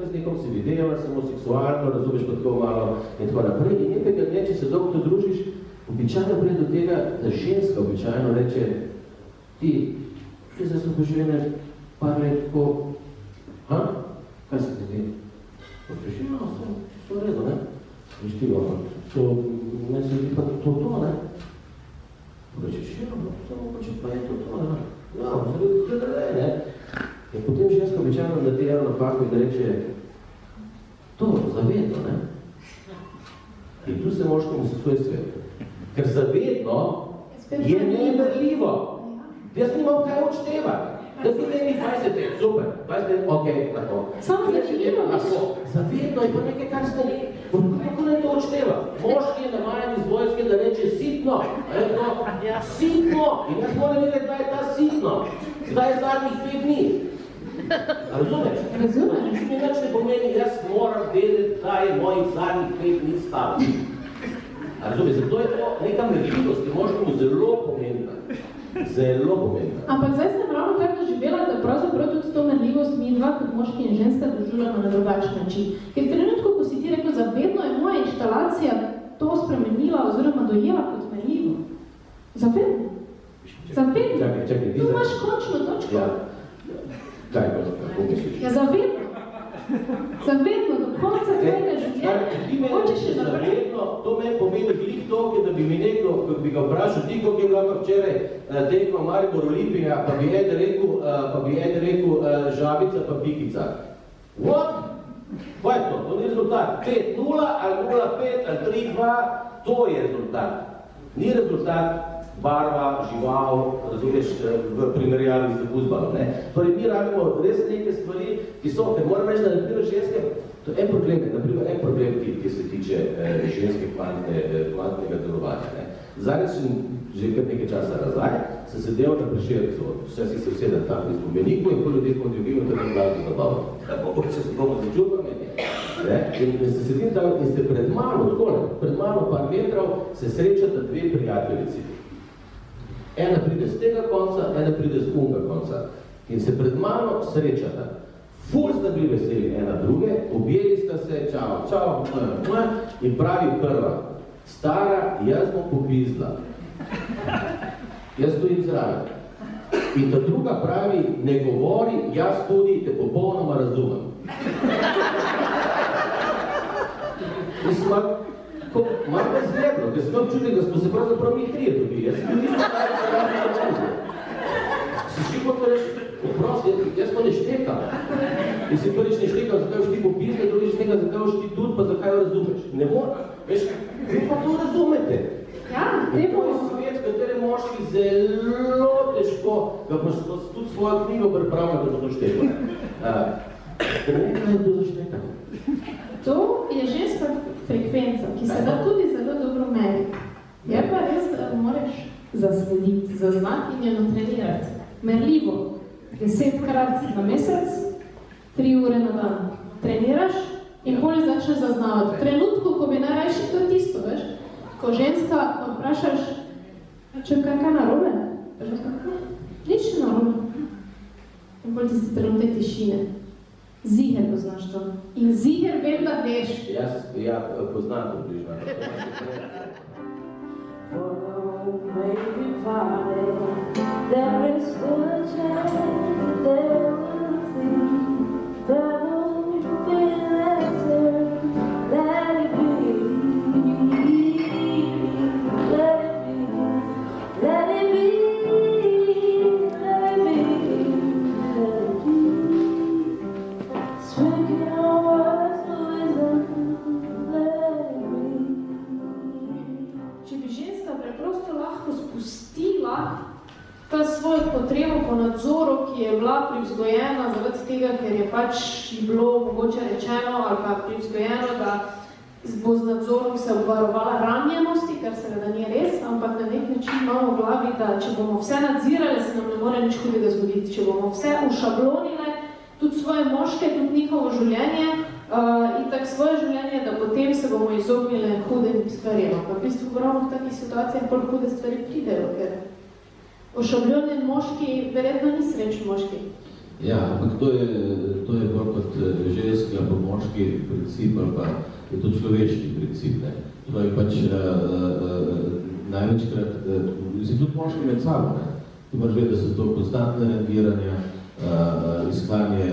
z nekom si videla, samo seksualno, razumeš pa tako malo in tako naprej. In nekega dne, če se dolgo družiš, običajno pride do tega, da ženska običajno reče, ti zdaj sem poživljena par let tako, kaj se ti zdi? Poživljeno, so v redu, ne? Vištivo, meni se zdi pa to, ne? Rečeš, samo pa je to, ne? Ja, zaradi, ne? In potem ženska običajno nadela napako in reče, to, zavedno, ne? In tu se moškomu sesuje svet. Ker zavedno je nemerljivo. Jaz nimam kaj odštevati. Da si ne mi 20 let, super, 20 let, ok, tako. Samo začinimo, zavedno je pa nekaj, kar ste nekaj. Kako ne to odšteva? Moški je navajen iz vojske, da reče sitno. Sitno! In jaz moram vedeti, da je ta sitno. Zdaj je zadnjih 5 dni. Razumeš? Razumeš. Če mi nič ne pomeni, jaz moram vedeti, da je mojih zadnjih 5 dni stalo. Razumeš? Zato je to neka merljivost, ki možemo zelo pomembna. Zelo pomembna. Ampak zdaj sem ravno tako doživela, da pravzaprav tudi to merljivost mi dva kot moški in ženska doživljamo na drugačen način. Ker v trenutku, ko si ti rekel, zavedno je moja inštalacija to spremenila oziroma dojela kot merljivo. Zavedno. Zavedno. Čakaj, tu imaš končno točko. Ja. Kaj pa, kako misliš? Ja, zavedno. Zavedno, do konca tvojega življenja. Hočeš še naprej? Zavedno, to meni pomeni glih to, da bi mi nekdo, bi ga vprašal, ti, kako je bila včeraj tekma Maribor Olimpija, pa bi eden rekel žabica pa pikica. What? Kaj je to? To ni rezultat. 5-0 ali 0-5 ali 3-2, to je rezultat. Ni rezultat barva, žival, razumeš, v primerjavi z fuzbalom, ne? Torej, mi rabimo res neke stvari, ki so, ker moram reči, da naprimer ženske, to je en problem, ki se tiče ženske kvantnega delovanja, ne? Zadnjič sem že kar nekaj časa nazaj, sem sedel na Prešercu, včasih se vseda tam iz pomeniku in po ljudje smo odjubili, tako gledali zabavo. Tako, če se bomo začutili meni, ne? In se sedim tam in ste pred mano par metrov, se srečata dve prijateljici. Ena pride z tega konca, ena pride z unga konca. In se pred mano srečata. Ful sta bili veseli ena druge, objeli sta se, čau, in pravi prva. Stara, jaz bom popizla. Jaz stojim zraven. In ta druga pravi, ne govori, jaz tudi te popolnoma razumem. Malo pa zgledno, ker sem občutek, da smo se pravzaprav mi trije dobili. Jaz sem nisem stari za različno čutil. Si šli kot reš, oprosti, jaz pa ne štekam. In si prvič ne štekam, zakaj už ti popizle, drugič štekam, zakaj už ti tudi, pa zakaj jo razumeš. Ne moraš. Veš, vi pa to razumete. Ja, to je svet, v katerem moški zelo težko, ga pa tudi svojo knjigo pripravlja, da so to štekali. Kaj je to za štekanje? To je ženska frekvenca, ki se da tudi zelo dobro meri. Je pa res, da moraš zaslediti, zaznati in jo natrenirati. Merljivo, 10-krat na mesec, 3 ure na dan. Treniraš in bolj začneš zaznavati. V trenutku, ko bi najrajši to tisto, veš, ko ženska vprašaš, če kaj narobe? Nič narobe. In bolj tisti trenutek tišine. Ziher poznaš to. In ziher vem, da veš. Ja, poznam to bližno. Oh, maybe Friday, there is still a chance that there will be, there will be an answer. Let it be, let it be, let it be, let it be, let it be. Speaking our words of wisdom, let it be. Če bi ženska preprosto lahko spustila ta svoj potrebo po nadzoru, ki je bila privzgojena zaradi tega, ker je pač bilo mogoče rečeno ali pa privzgojeno, da bo z nadzorom se obvarovala ranjenosti, kar seveda ni res, ampak na nek način imamo v glavi, da če bomo vse nadzirali, se nam ne more nič hudega zgoditi. Če bomo vse ušablonile, tudi svoje moške, tudi njihovo življenje, in tak svoje življenje, da potem se bomo izognili hudim stvarem. Pa v bistvu ravno v takih situacijah bolj hude stvari pridejo, ker ošabljen moški verjetno ni srečen moški. Ja, ampak to je bolj kot ženski ali moški princip, ali pa je to človeški princip. Ne? To je pač največkrat, tudi moški med sabo. Ne? Tu pač ve, da so to konstantne rangiranja, iskanje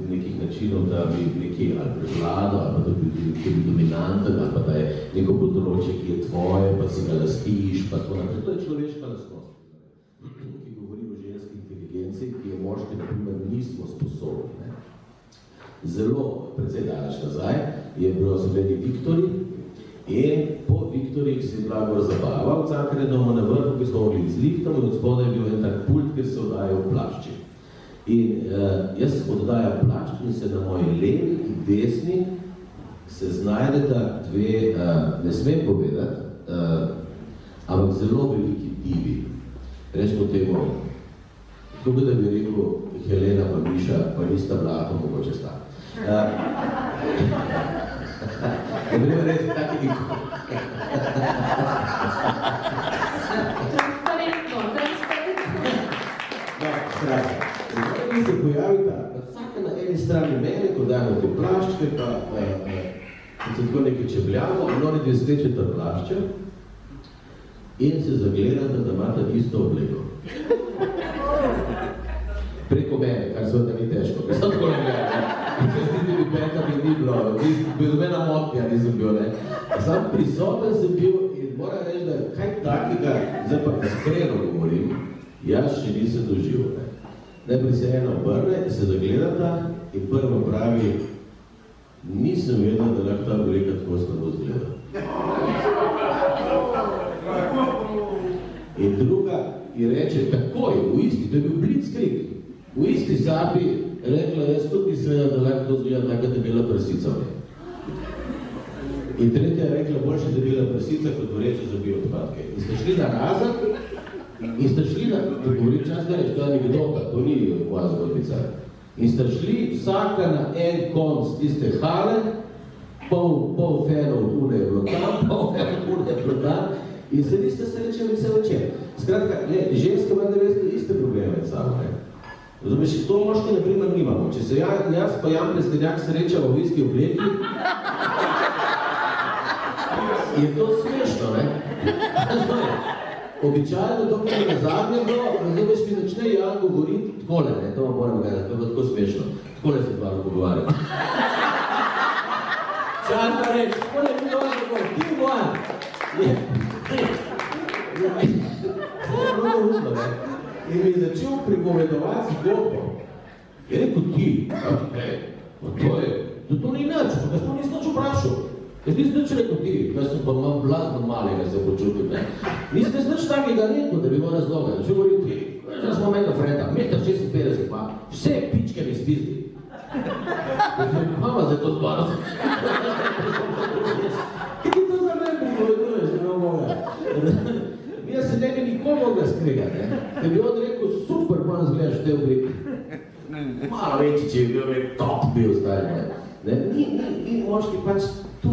nekih načinov, da bi nekje ali prevlado, ali pa da bi dominanten, ali pa da je neko področje, ki je tvoje, pa si ga lastiš, pa tako naprej. To je človeška lastnost, ki govori o ženski inteligenci, ki je moški, na primer, nismo sposobni. Ne? Zelo, precej daleč nazaj, je bilo seveda Viktorij in po Viktorjih se je bila gor zabava, v Cankarjevem domu na vrhu, ki smo mogli z liftom in od spodaj je bil en tak pult, kjer se oddajajo plašči. In jaz oddajam plašč in se na moji levi in desni se znajdeta dve, ne smem povedati, ampak zelo veliki divi. Rečemo temu, tako da bi rekel Helena pa Miša, pa nista Blato, mogoče sta. Ne bi res taki nikoli. Transparentno. No, skratka. In se pojavita vsaka na eni strani mene, ko dajmo te plaščke, pa se tako nekaj čebljamo, in oni dve slečeta plašča in se zagledata, da imata isto obleko. Preko mene, kar seveda ni težko, ker sem tako ne gledal. Če s tistimi petami ni bilo, nobena motnja nisem bil, ne. Sam prisoten sem bil in moram reči, da kaj takega, zdaj pa iskreno govorim, jaz še nisem doživel, ne. Najprej se ena obrne, se zagledata in prva pravi, nisem vedel, da lahko ta obleka tako slabo zgleda. In druga ji reče, takoj, v isti, to je bil blitzkrieg, v isti sapi rekla, jaz tudi nisem vedel, da lahko to zgleda taka debela prsica. In tretja je rekla, boljše debela prsica, kot vreče za bioodpadke. In ste šli na razak, in ste šli na, govori čas da reč, to je anekdota, to ni moja zgodbica. In ste šli vsaka na en konc tiste hale, pol fenov od une je bilo tam, pol fenov od une je bilo tam, in se niste srečali vse večer. Skratka, ženske ima da veste iste probleme med sabo, ne. Razumeš, to moški na primer nimamo. Če se jaz pa Jan Plestenjak srečava v isti obleki, je to smešno, ne? Običajno, dokaj je na zadnjem bilo, razumeš, mi začne Jan govoriti takole, ne, to vam moram gledati, to je tako smešno. Takole se tvaro pogovarjam. Čas pa reč, takole mi dovolj govoriti, ti mojan. To je mnogo rusno, ne? In mi je začel pripovedovati zgodbo. Je rekel ti, to ni nič, jaz to nisem nič vprašal. Jaz nisem nič rekel ti, jaz sem pa imam blazno malega se počutil, ne. Nisem nič takega rekel, da bi imel razloga. Če govorim ti, jaz smo mega frenda, 1,56 m pa, vse pičke mi spizdi. Jaz sem mama za to zbano. Kaj ti to za mene pripoveduješ, ne moga? Jaz se ne bi nikoli mogla skregati, ne. Ker bi on rekel, super, moram zgledaš te oblike. Malo večji, če je bil top bil zdaj, ne. Ni moški pač, tu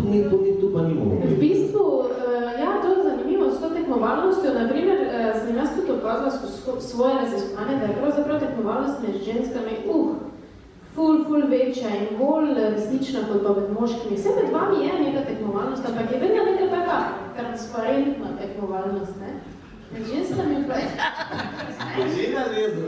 pa nimamo. V bistvu, ja, to je zanimivo s to tekmovalnostjo. Naprimer, sem jaz tudi opazila svoje raziskovanje, da je pravzaprav tekmovalnost med ženskami, ful večja in bolj resnična kot pa med moškimi. Vse med vami je neka tekmovalnost, ampak je vedno neka taka transparentna tekmovalnost, ne? Med ženskami pa je... Žena rezo.